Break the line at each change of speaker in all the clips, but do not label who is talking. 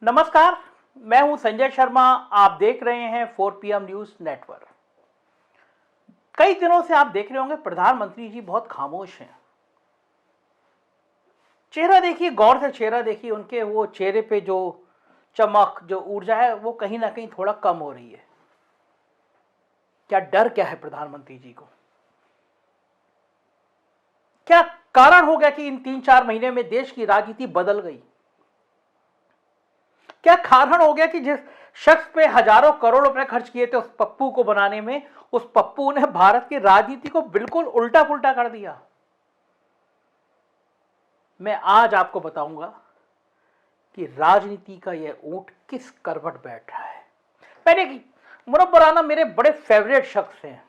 नमस्कार, मैं हूं संजय शर्मा। आप देख रहे हैं 4PM न्यूज नेटवर्क। कई दिनों से आप देख रहे होंगे प्रधानमंत्री जी बहुत खामोश हैं। चेहरा देखिए, गौर से चेहरा देखिए, उनके वो चेहरे पे जो चमक, जो ऊर्जा है वो कहीं ना कहीं थोड़ा कम हो रही है। क्या डर क्या है प्रधानमंत्री जी को? क्या कारण हो गया कि इन 3-4 महीने में देश की राजनीति बदल गई? क्या कारण हो गया कि जिस शख्स पे हजारों करोड़ रुपए खर्च किए थे उस पप्पू को बनाने में, उस पप्पू ने भारत की राजनीति को बिल्कुल उल्टा पुल्टा कर दिया? मैं आज आपको बताऊंगा कि राजनीति का यह ऊंट किस करवट बैठ रहा है। पहले की मुनव्वर राना मेरे बड़े फेवरेट शख्स हैं।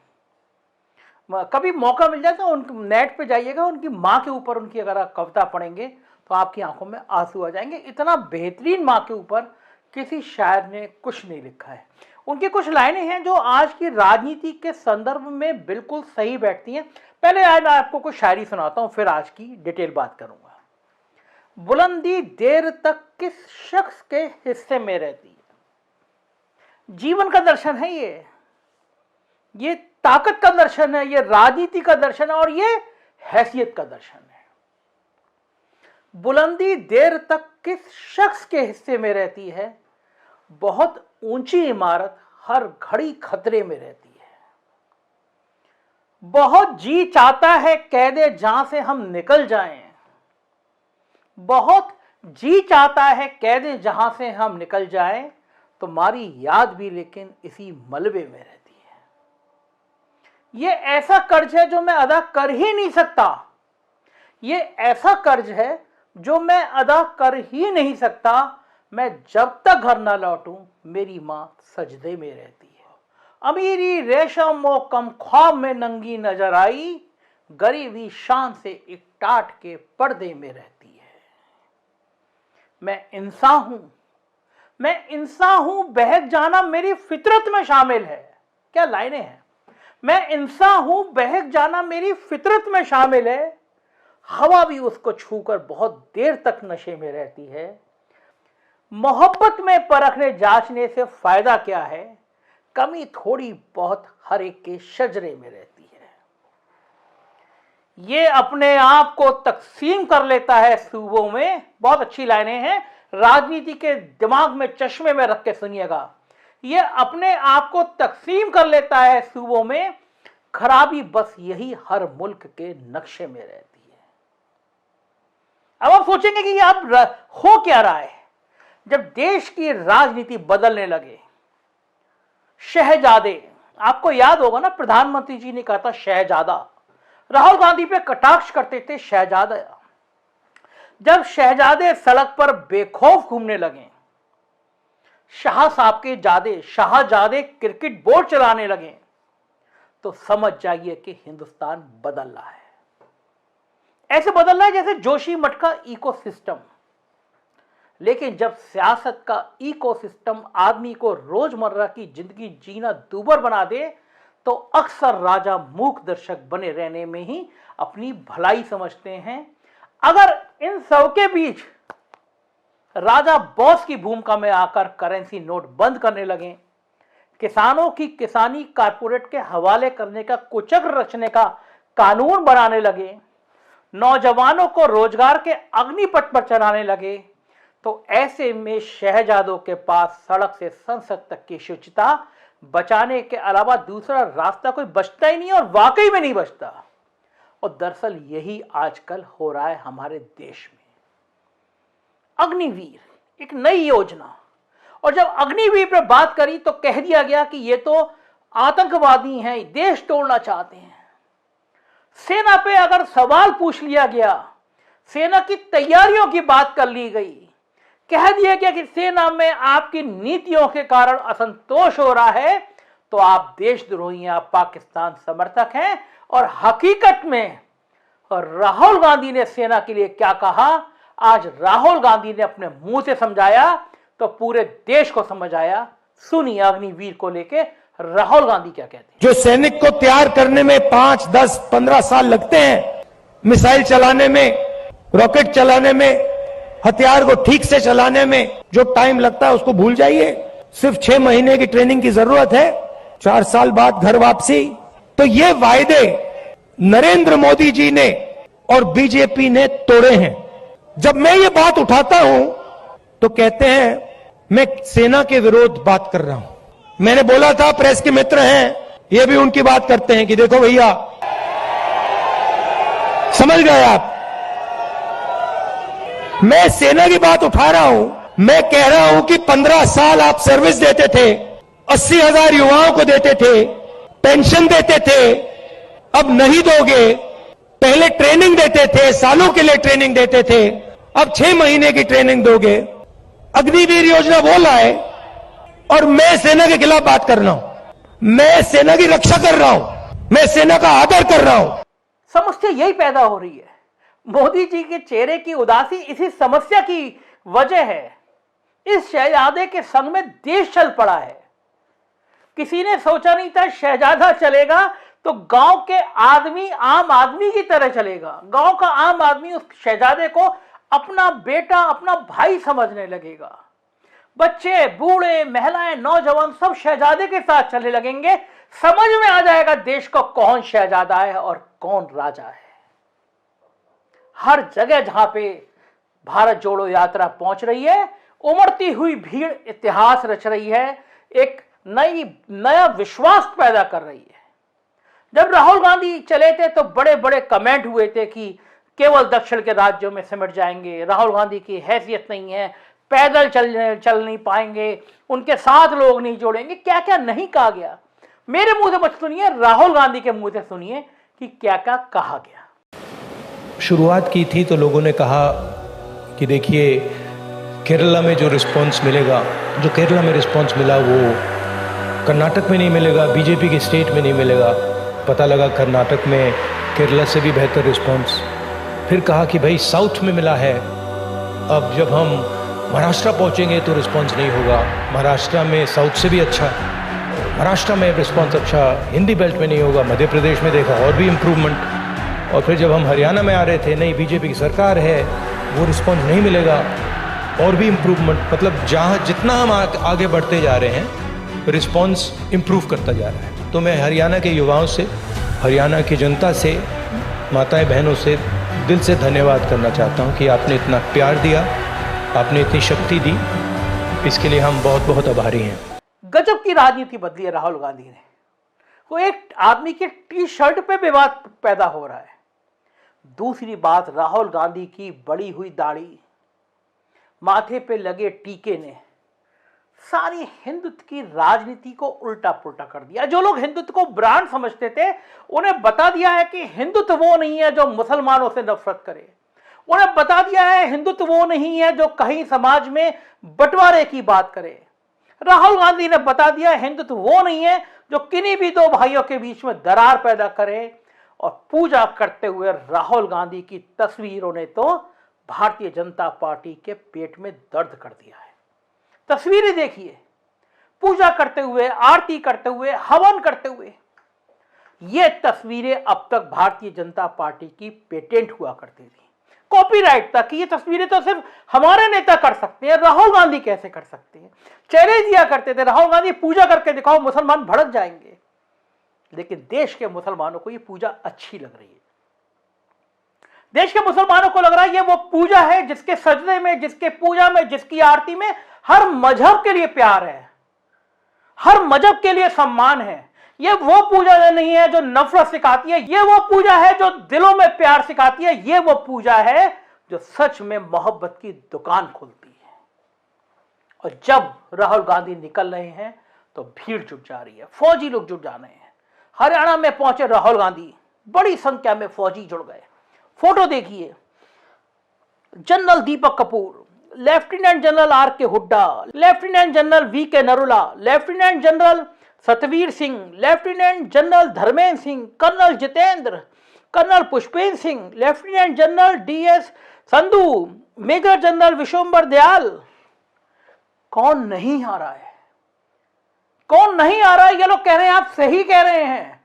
कभी मौका मिल जाए तो उनके नेट पे जाइएगा, उनकी माँ के ऊपर उनकी अगर आप कविता पढ़ेंगे तो आपकी आंखों में आंसू आ जाएंगे। इतना बेहतरीन माँ के ऊपर किसी शायर ने कुछ नहीं लिखा है। उनकी कुछ लाइनें हैं जो आज की राजनीति के संदर्भ में बिल्कुल सही बैठती हैं। पहले आज मैं आपको कुछ शायरी सुनाता हूं, फिर आज की डिटेल बात करूंगा। बुलंदी देर तक किस शख्स के हिस्से में रहती है। जीवन का दर्शन है ये ताकत का दर्शन है, ये राजनीति का दर्शन है और ये हैसियत का दर्शन है। बुलंदी देर तक किस शख्स के हिस्से में रहती है, बहुत ऊंची इमारत हर घड़ी खतरे में रहती है। बहुत जी चाहता है कैदे जहां से हम निकल जाएं, बहुत जी चाहता है कैदे जहां से हम निकल जाएं, तुम्हारी याद भी लेकिन इसी मलबे में रहती है। ये ऐसा कर्ज है जो मैं अदा कर ही नहीं सकता, ये ऐसा कर्ज है जो मैं अदा कर ही नहीं सकता। मैं जब तक घर ना लौटूं मेरी मां सजदे में रहती है। अमीरी रेशम व कम ख्वाब में नंगी नजर आई, गरीबी शान से एक टाट के पर्दे में रहती है। मैं इंसान हूं, बहक जाना मेरी फितरत में शामिल है। क्या लाइनें हैं। मैं इंसान हूं, बहक जाना मेरी फितरत में शामिल है। हवा भी उसको छूकर बहुत देर तक नशे में रहती है। मोहब्बत में परखने जांचने से फायदा क्या है, कमी थोड़ी बहुत हर एक के शजरे में रहती है। ये अपने आप को तकसीम कर लेता है सूबों में। बहुत अच्छी लाइनें हैं, राजनीति के दिमाग में चश्मे में रख के सुनिएगा। ये अपने आप को तकसीम कर लेता है सूबों में, खराबी बस यही हर मुल्क के नक्शे में रहती है। अब आप सोचेंगे कि अब हो क्या रहा है। जब देश की राजनीति बदलने लगे, शहजादे, आपको याद होगा ना, प्रधानमंत्री जी ने कहा था शहजादा, राहुल गांधी पे कटाक्ष करते थे शहजादा। जब शहजादे सड़क पर बेखौफ घूमने लगे, शाह साहब के शाहजादे क्रिकेट बोर्ड चलाने लगे, तो समझ जाइए कि हिंदुस्तान बदल रहा है। ऐसे बदल रहा है जैसे जोशीमठ का इकोसिस्टम। लेकिन जब सियासत का इकोसिस्टम आदमी को रोजमर्रा की जिंदगी जीना दूभर बना दे, तो अक्सर राजा मूक दर्शक बने रहने में ही अपनी भलाई समझते हैं। अगर इन सब के बीच राजा बॉस की भूमिका में आकर करेंसी नोट बंद करने लगे, किसानों की किसानी कारपोरेट के हवाले करने का कुचक्र रचने का कानून बनाने लगे, नौजवानों को रोजगार के अग्निपथ पर चलाने लगे, तो ऐसे में शहजादों के पास सड़क से संसद तक की शुचिता बचाने के अलावा दूसरा रास्ता कोई बचता ही नहीं, और वाकई में नहीं बचता। और दरअसल यही आजकल हो रहा है हमारे देश में। अग्निवीर एक नई योजना, और जब अग्निवीर पर बात करी तो कह दिया गया कि ये तो आतंकवादी हैं, देश तोड़ना चाहते हैं। सेना पे अगर सवाल पूछ लिया गया, सेना की तैयारियों की बात कर ली गई, कह दिया गया कि सेना में आपकी नीतियों के कारण असंतोष हो रहा है, तो आप देशद्रोही हैं, आप पाकिस्तान समर्थक हैं। और हकीकत में राहुल गांधी ने सेना के लिए क्या कहा, आज राहुल गांधी ने अपने मुंह से समझाया तो पूरे देश को समझ आया। सुनिए अग्निवीर को लेके राहुल गांधी क्या कहते हैं।
जो सैनिक को तैयार करने में 5, 10, 15 साल लगते हैं, मिसाइल चलाने में, रॉकेट चलाने में, हथियार को ठीक से चलाने में जो टाइम लगता है उसको भूल जाइए। सिर्फ 6 महीने की ट्रेनिंग की जरूरत है, 4 साल बाद घर वापसी। तो ये वायदे नरेंद्र मोदी जी ने और बीजेपी ने तोड़े हैं। जब मैं ये बात उठाता हूं तो कहते हैं मैं सेना के विरोध बात कर रहा हूं। मैंने बोला था, प्रेस के मित्र हैं, ये भी उनकी बात करते हैं कि देखो भैया, समझ गए आप, मैं सेना की बात उठा रहा हूं। मैं कह रहा हूं कि 15 साल आप सर्विस देते थे, 80,000 युवाओं को देते थे, पेंशन देते थे, अब नहीं दोगे। पहले ट्रेनिंग देते थे, सालों के लिए ट्रेनिंग देते थे, अब 6 महीने की ट्रेनिंग दोगे। अग्निवीर योजना वो लाए और मैं सेना के खिलाफ बात कर रहा हूं। मैं सेना की रक्षा कर रहा हूं, मैं सेना का आदर कर रहा हूं।
समस्या यही पैदा हो रही है। मोदी जी के चेहरे की उदासी इसी समस्या की वजह है। इस शहजादे के संग में देश चल पड़ा है। किसी ने सोचा नहीं था शहजादा चलेगा तो गांव के आदमी आम आदमी की तरह चलेगा। गांव का आम आदमी उस शहजादे को अपना बेटा, अपना भाई समझने लगेगा। बच्चे, बूढ़े, महिलाएं, नौजवान सब शहजादे के साथ चलने लगेंगे। समझ में आ जाएगा देश को कौन शहजादा है और कौन राजा है। हर जगह जहां पे भारत जोड़ो यात्रा पहुंच रही है, उमड़ती हुई भीड़ इतिहास रच रही है, एक नया विश्वास पैदा कर रही है। जब राहुल गांधी चले थे तो बड़े बड़े कमेंट हुए थे कि केवल दक्षिण के राज्यों में सिमट जाएंगे, राहुल गांधी की हैसियत नहीं है, पैदल चल नहीं पाएंगे, उनके साथ लोग नहीं जोड़ेंगे। क्या क्या नहीं कहा गया। मेरे मुंह से मत सुनिए, राहुल गांधी के मुंह से सुनिए कि क्या क्या कहा गया।
शुरुआत की थी तो लोगों ने कहा कि देखिए केरला में जो रिस्पांस मिलेगा, जो केरला में रिस्पांस मिला वो कर्नाटक में नहीं मिलेगा, बीजेपी के स्टेट में नहीं मिलेगा। पता लगा कर्नाटक में केरला से भी बेहतर रिस्पांस। फिर कहा कि भाई साउथ में मिला है, अब जब हम महाराष्ट्र पहुंचेंगे तो रिस्पांस नहीं होगा, महाराष्ट्र में साउथ से भी अच्छा, महाराष्ट्र में रिस्पांस अच्छा, हिंदी बेल्ट में नहीं होगा। मध्य प्रदेश में देखा और भी इम्प्रूवमेंट। और फिर जब हम हरियाणा में आ रहे थे, नहीं बीजेपी की सरकार है, वो रिस्पांस नहीं मिलेगा, और भी इम्प्रूवमेंट। मतलब जहाँ जितना हम आगे बढ़ते जा रहे हैं रिस्पांस इम्प्रूव करता जा रहा है। तो मैं हरियाणा के युवाओं से, हरियाणा की जनता से, माताएं बहनों से दिल से धन्यवाद करना चाहता हूं कि आपने इतना प्यार दिया, आपने इतनी शक्ति दी, इसके लिए हम बहुत बहुत आभारी हैं।
गजब की राजनीति बदली है राहुल गांधी ने। वो एक आदमी के टी शर्ट पे विवाद पैदा हो रहा है। दूसरी बात, राहुल गांधी की बड़ी हुई दाढ़ी, माथे पे लगे टीके ने सारी हिंदुत्व की राजनीति को उल्टा पुल्टा कर दिया। जो लोग हिंदुत्व को ब्रांड समझते थे, उन्हें बता दिया है कि हिंदुत्व वो नहीं है जो मुसलमानों से नफरत करे। उन्हें बता दिया है हिंदुत्व वो नहीं है जो कहीं समाज में बंटवारे की बात करे। राहुल गांधी ने बता दिया हिंदुत्व वो नहीं है जो किन्हीं भी दो भाइयों के बीच में दरार पैदा करे। और पूजा करते हुए राहुल गांधी की तस्वीरों ने तो भारतीय जनता पार्टी के पेट में दर्द कर दिया है। तस्वीरें देखिए, पूजा करते हुए, आरती करते हुए, हवन करते हुए। ये तस्वीरें अब तक भारतीय जनता पार्टी की पेटेंट हुआ करती थी, कॉपीराइट तक। ये तस्वीरें तो सिर्फ हमारे नेता कर सकते हैं, राहुल गांधी कैसे कर सकते हैं। चैलेंज दिया करते थे, राहुल गांधी पूजा करके दिखाओ, मुसलमान भड़क जाएंगे। लेकिन देश के मुसलमानों को ये पूजा अच्छी लग रही है। देश के मुसलमानों को लग रहा है ये वो पूजा है जिसके सजदे में, जिसके पूजा में, जिसकी आरती में हर मजहब के लिए प्यार है, हर मजहब के लिए सम्मान है। ये वो पूजा नहीं है जो नफरत सिखाती है, ये वो पूजा है जो दिलों में प्यार सिखाती है, ये वो पूजा है जो सच में मोहब्बत की दुकान खोलती है। और जब राहुल गांधी निकल रहे हैं तो भीड़ जुट जा रही है, फौजी लोग जुट जा रहे हैं। हरियाणा में पहुंचे राहुल गांधी, बड़ी संख्या में फौजी जुड़ गए। फोटो देखिए, general Deepak Kapoor, lieutenant general R K Hooda, lieutenant general V K Narula, lieutenant general Satveer Singh, lieutenant general Dharmendra Singh, colonel Jitendra, colonel Pushpendra Singh, lieutenant general DS Sandhu, major general Vishambar Dayal. कौन नहीं आ रहा है? कौन नहीं आ रहा है? ये लोग कह रहे हैं, आप सही कह रहे हैं।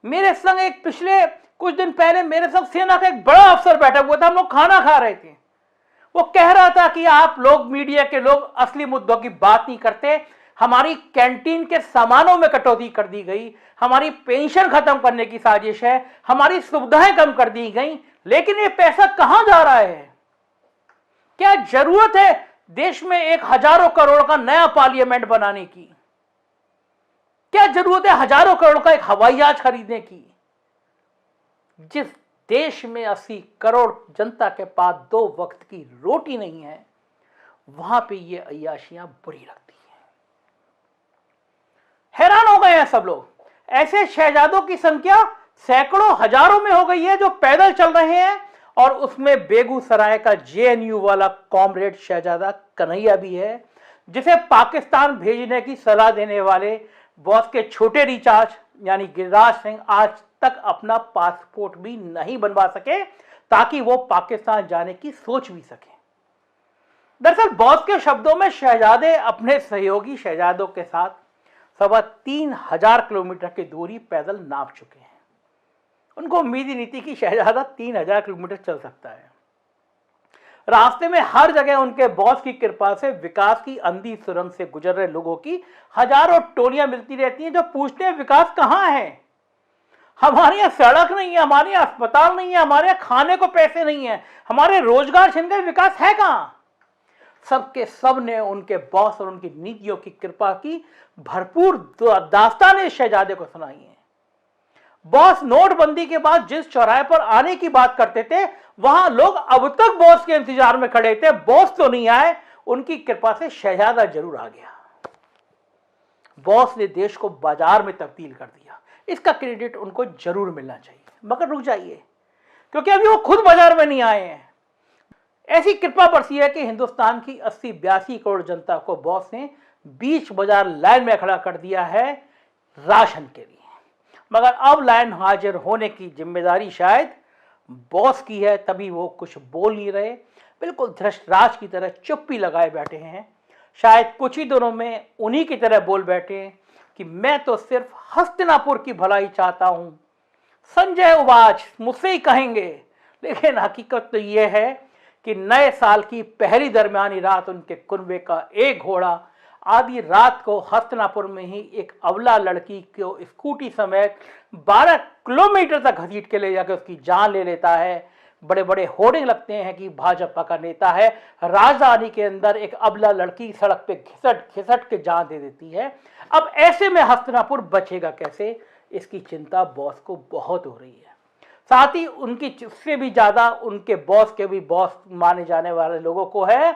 मेरे संग एक पिछले कुछ दिन पहले मेरे संग सेना का एक बड़ा अफसर बैठा हुआ था, हम लोग खाना खा रहे थे। वो कह रहा था कि आप लोग, मीडिया के लोग, असली मुद्दों की बात नहीं करते। हमारी कैंटीन के सामानों में कटौती कर दी गई, हमारी पेंशन खत्म करने की साजिश है, हमारी सुविधाएं कम कर दी गई, लेकिन ये पैसा कहां जा रहा है? क्या जरूरत है देश में एक हजारों करोड़ का नया पार्लियामेंट बनाने की? क्या जरूरत है हजारों करोड़ का एक हवाई जहाज खरीदने की? जिस देश में 80 करोड़ जनता के पास 2 वक्त की रोटी नहीं है, वहां पे ये अय्याशियां बुरी लगती हैं। हैरान हो गए हैं सब लोग। ऐसे शहजादों की संख्या सैकड़ों हजारों में हो गई है जो पैदल चल रहे हैं, और उसमें बेगूसराय का जेएनयू वाला कॉमरेड शहजादा कन्हैया भी है, जिसे पाकिस्तान भेजने की सलाह देने वाले बॉस के छोटे रिचार्ज यानी गिरिराज सिंह आज तक अपना पासपोर्ट भी नहीं बनवा सके ताकि वो पाकिस्तान जाने की सोच भी सके। दरअसल बॉस के शब्दों में शहजादे अपने सहयोगी शहजादों के साथ 3,500 किलोमीटर की दूरी पैदल नाप चुके हैं। उनको उम्मीद ही नहीं थी कि शहजादा 3,000 किलोमीटर चल सकता है। रास्ते में हर जगह उनके बॉस की कृपा से विकास की अंधी सुरंग से गुजर रहे लोगों की हजारों टोलियां मिलती रहती हैं जो पूछते हैं विकास कहां है? हमारे यहाँ सड़क नहीं है, हमारे यहाँ अस्पताल नहीं है, हमारे यहाँ खाने को पैसे नहीं है, हमारे रोजगार छिन गए, विकास है कहां? सबके सब ने उनके बॉस और उनकी नीतियों की कृपा की भरपूर दास्तानें शहजादे को सुनाई है। बॉस नोटबंदी के बाद जिस चौराहे पर आने की बात करते थे, वहां लोग अब तक बॉस के इंतजार में खड़े थे। बॉस तो नहीं आए, उनकी कृपा से शहजादा जरूर आ गया। बॉस ने देश को बाजार में तब्दील कर दिया, इसका क्रेडिट उनको जरूर मिलना चाहिए। मगर रुक जाइए, क्योंकि अभी वो खुद बाजार में नहीं आए हैं। ऐसी कृपा बरसी है कि हिंदुस्तान की 80-82 करोड़ जनता को बॉस ने बीच बाजार लाइन में खड़ा कर दिया है राशन के लिए। मगर अब लाइन हाजिर होने की जिम्मेदारी शायद बॉस की है, तभी वो कुछ बोल नहीं रहे, बिल्कुल धृतराष्ट्र की तरह चुप्पी लगाए बैठे हैं। शायद कुछ ही दिनों में उन्हीं की तरह बोल बैठे कि मैं तो सिर्फ हस्तिनापुर की भलाई चाहता हूं। संजय उवाच मुझसे ही कहेंगे, लेकिन हकीकत तो यह है कि नए साल की पहली दरमियानी रात उनके कुनबे का एक घोड़ा आधी रात को हस्तिनापुर में ही एक अबला लड़की को स्कूटी समेत 12 किलोमीटर तक घसीट के ले जाकर उसकी जान ले लेता है। बड़े बड़े होर्डिंग लगते हैं कि भाजपा का नेता है। राजधानी के अंदर एक अबला लड़की सड़क पे घिसट के जान दे देती है। अब ऐसे में हस्तिनापुर बचेगा कैसे, इसकी चिंता बॉस को बहुत हो रही है। साथ ही उनकी उससे भी ज्यादा उनके बॉस के भी बॉस माने जाने वाले लोगों को है।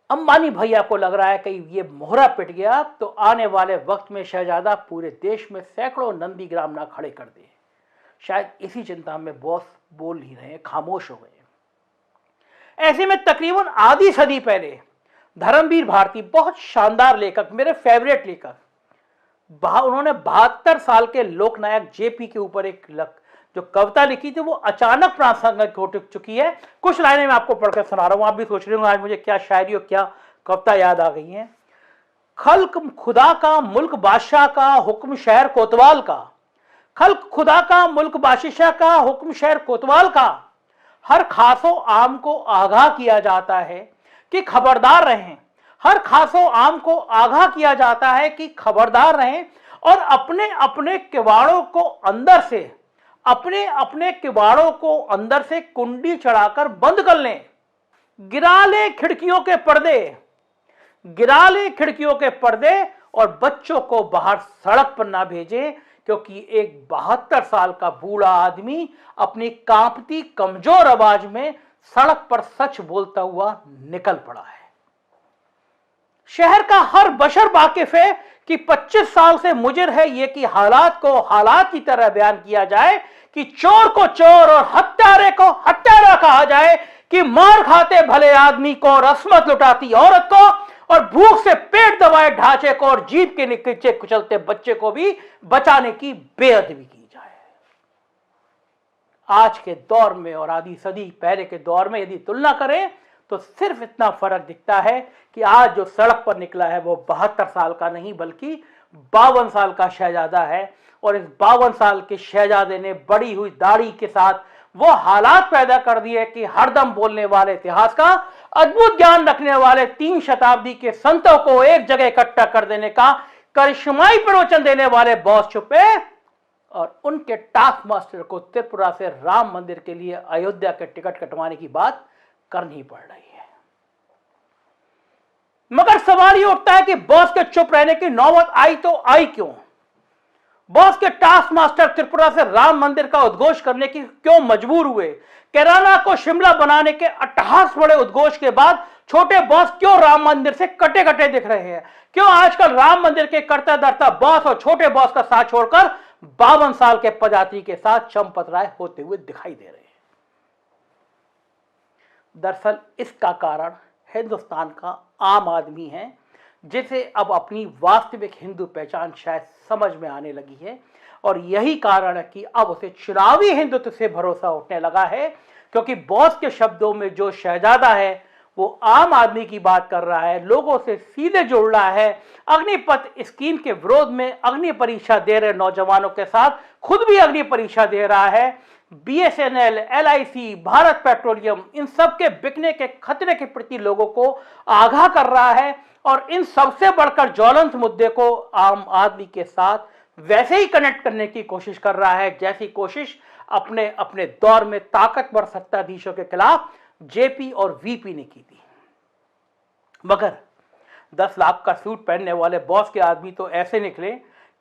अंबानी भैया को लग रहा है कि ये मोहरा पिट गया तो आने वाले वक्त में शहजादा पूरे देश में सैकड़ों नंदीग्राम ना खड़े कर दे। शायद इसी चिंता में बॉस बोल नहीं रहे, खामोश हो गए। ऐसे में तकरीबन आधी सदी पहले धर्मवीर भारती, बहुत शानदार लेखक, मेरे फेवरेट लेखक, उन्होंने 72 साल के लोकनायक जेपी के ऊपर एक जो कविता लिखी थी वो अचानक प्रासंगिक हो चुकी है। कुछ लाइनें मैं आपको पढ़कर सुना रहा हूं, आप भी सोच रहे होंगे आज मुझे क्या शायरी और क्या कविता याद आ गई है। खल्क खुदा का, मुल्क बादशाह का, हुक्म शहर कोतवाल का। खल्क खुदा का, मुल्क बादशाह का, हुक्म शहर कोतवाल का। हर खासो आम को आगाह किया जाता है कि खबरदार रहें। हर खासो आम को आगाह किया जाता है कि खबरदार रहें और अपने अपने किवाड़ों को अंदर से, अपने अपने किवाड़ों को अंदर से कुंडी चढ़ाकर बंद कर लें। गिरा ले खिड़कियों के पर्दे, गिरा ले खिड़कियों के पर्दे और बच्चों को बाहर सड़क पर ना भेजें, क्योंकि एक 72 साल का बूढ़ा आदमी अपनी कांपती कमजोर आवाज में सड़क पर सच बोलता हुआ निकल पड़ा है। शहर का हर बशर वाकिफ है कि 25 साल से मुजिर है ये कि हालात को हालात की तरह बयान किया जाए, कि चोर को चोर और हत्यारे को हत्यारा कहा जाए, कि मार खाते भले आदमी को और अस्मत लुटाती औरत को और भूख से पेट दबाए ढांचे को और जीभ के नीचे कुचलते बच्चे को भी बचाने की बेअदबी की जाए। आज के दौर में और आधी सदी पहले के दौर में यदि तुलना करें तो सिर्फ इतना फर्क दिखता है कि आज जो सड़क पर निकला है वो 72 साल का नहीं बल्कि 52 साल का शहजादा है। और इस 52 साल के शहजादे ने बड़ी हुई दाढ़ी के साथ वो हालात पैदा कर दिए कि हरदम बोलने वाले, इतिहास का अद्भुत ज्ञान रखने वाले 3 शताब्दी के संतों को एक जगह इकट्ठा कर देने का करिश्माई प्रवचन देने वाले बॉस चुपे और उनके टास्क मास्टर को त्रिपुरा से राम मंदिर के लिए अयोध्या के टिकट कटवाने की बात करनी पड़ रही है। मगर सवाल ये उठता है कि बॉस के चुप रहने की नौबत आई तो आई क्यों? बॉस के टास्क मास्टर त्रिपुरा से राम मंदिर का उद्घोष करने की क्यों मजबूर हुए? केरला को शिमला बनाने के अट्टहास बड़े उद्घोष के बाद छोटे बॉस क्यों राम मंदिर से कटे कटे दिख रहे हैं? क्यों आजकल राम मंदिर के करता धरता बॉस और छोटे बॉस का साथ छोड़कर 52 साल के पदाती के साथ चंपतराय होते हुए दिखाई दे रहे हैं? दरअसल इसका कारण हिंदुस्तान का आम आदमी है, जिसे अब अपनी वास्तविक हिंदू पहचान शायद समझ में आने लगी है। और यही कारण है कि अब उसे चुनावी हिंदुत्व से भरोसा उठने लगा है, क्योंकि बॉस के शब्दों में जो शहजादा है वो आम आदमी की बात कर रहा है, लोगों से सीधे जुड़ रहा है। अग्निपथ स्कीम के विरोध में अग्नि परीक्षा दे रहे नौजवानों के साथ खुद भी अग्नि परीक्षा दे रहा है। BSNL, LIC, भारत पेट्रोलियम, इन सब के बिकने के खतरे के प्रति लोगों को आगाह कर रहा है और इन सबसे बढ़कर ज्वलंत मुद्दे को आम आदमी के साथ वैसे ही कनेक्ट करने की कोशिश कर रहा है जैसी कोशिश अपने अपने दौर में ताकतवर सत्ताधीशों के खिलाफ JP और VP ने की थी। मगर 10 लाख का सूट पहनने वाले बॉस के आदमी तो ऐसे निकले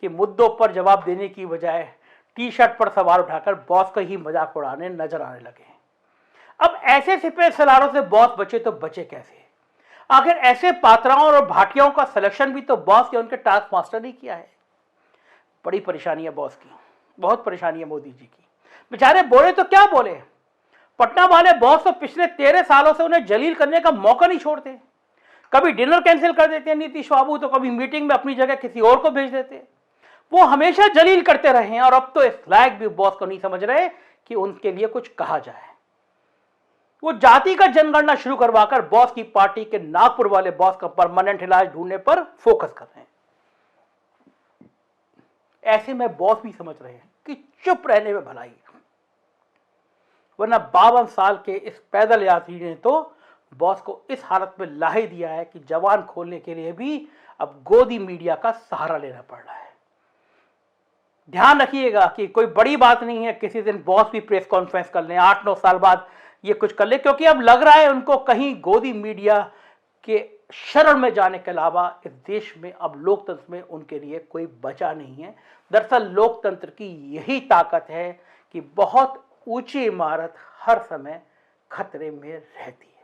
कि मुद्दों पर जवाब देने की बजाय टी-शर्ट पर सवाल उठाकर बॉस का ही मजाक उड़ाने नजर आने लगे। अब ऐसे सिपह सलारों से बॉस बचे तो बचे कैसे? आखिर ऐसे पात्राओं और भाटियों का सिलेक्शन भी तो बॉस या उनके टास्क मास्टर ने किया है। बड़ी परेशानी है बॉस की, बहुत परेशानी है मोदी जी की। बेचारे बोले तो क्या बोले, पटना वाले बॉस तो पिछले 13 सालों से उन्हें जलील करने का मौका नहीं छोड़ते। कभी डिनर कैंसिल कर देते हैं नीतीश बाबू, तो कभी मीटिंग में अपनी जगह किसी और को भेज देते। वो हमेशा जलील करते रहे हैं और अब तो इस लायक भी बॉस को नहीं समझ रहे कि उनके लिए कुछ कहा जाए। वो जाति का जनगणना शुरू करवाकर बॉस की पार्टी के नागपुर वाले बॉस का परमानेंट इलाज ढूंढने पर फोकस कर रहे हैं। ऐसे में बॉस भी समझ रहे हैं कि चुप रहने में भलाई है, वरना 52 साल के इस पैदल यात्री ने तो बॉस को इस हालत में ला ही दिया है कि जवान खोलने के लिए भी अब गोदी मीडिया का सहारा लेना पड़ रहा है। ध्यान रखिएगा कि कोई बड़ी बात नहीं है, किसी दिन बॉस भी प्रेस कॉन्फ्रेंस कर लें, 8-9 साल बाद ये कुछ कर ले, क्योंकि अब लग रहा है उनको कहीं गोदी मीडिया के शरण में जाने के अलावा इस देश में अब लोकतंत्र में उनके लिए कोई बचा नहीं है। दरअसल लोकतंत्र की यही ताकत है कि बहुत ऊंची इमारत हर समय खतरे में रहती है।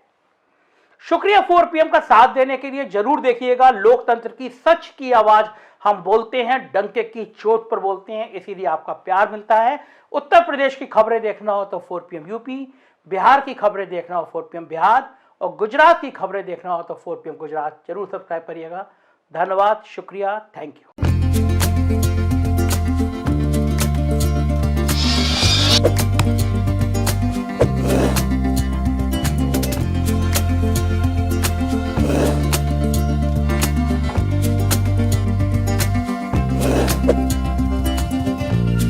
शुक्रिया 4 PM का साथ देने के लिए। जरूर देखिएगा लोकतंत्र की सच की आवाज हम बोलते हैं, डंके की चोट पर बोलते हैं, इसीलिए आपका प्यार मिलता है। उत्तर प्रदेश की खबरें देखना हो तो 4 PM UP, बिहार की खबरें देखना हो 4 PM बिहार और गुजरात की खबरें देखना हो तो 4 PM गुजरात। जरूर सब्सक्राइब करिएगा। धन्यवाद, शुक्रिया, थैंक यू।